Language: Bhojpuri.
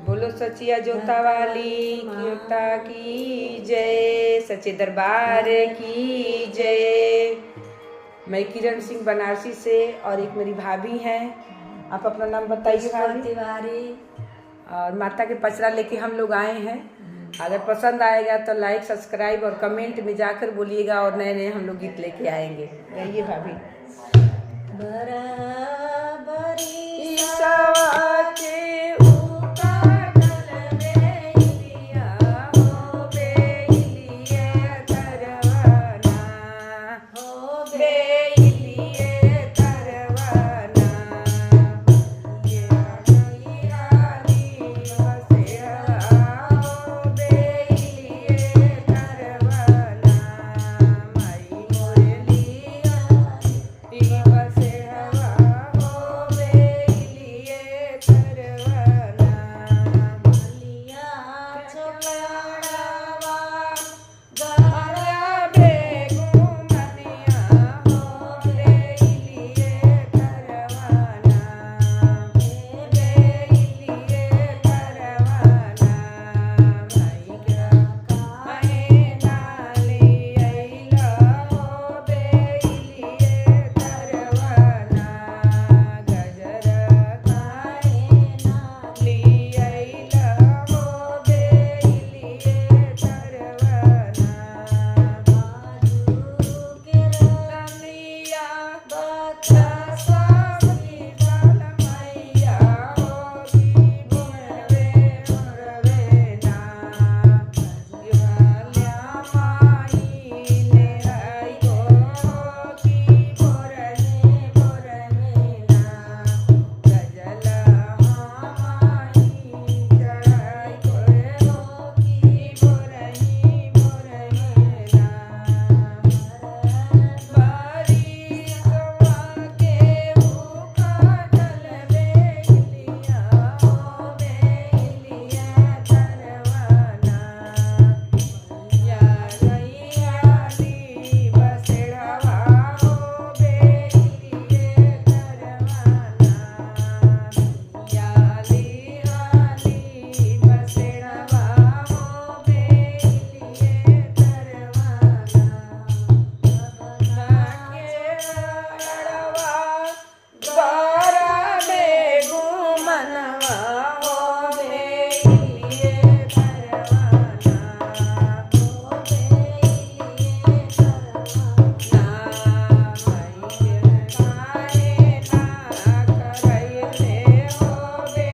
बोलो सचिया जोता वाली जोता की जय, सच्चे दरबार की जय। मैं किरण सिंह बनारसी से और एक मेरी भाभी हैं। आप अपना नाम बताइए भाभी। तिवारी। और माता के पचरा लेके हम लोग आए हैं। अगर पसंद आएगा तो लाइक सब्सक्राइब और कमेंट में जाकर बोलिएगा और नए नए हम लोग गीत लेके आएंगे। गाइए भाभी। बराबरी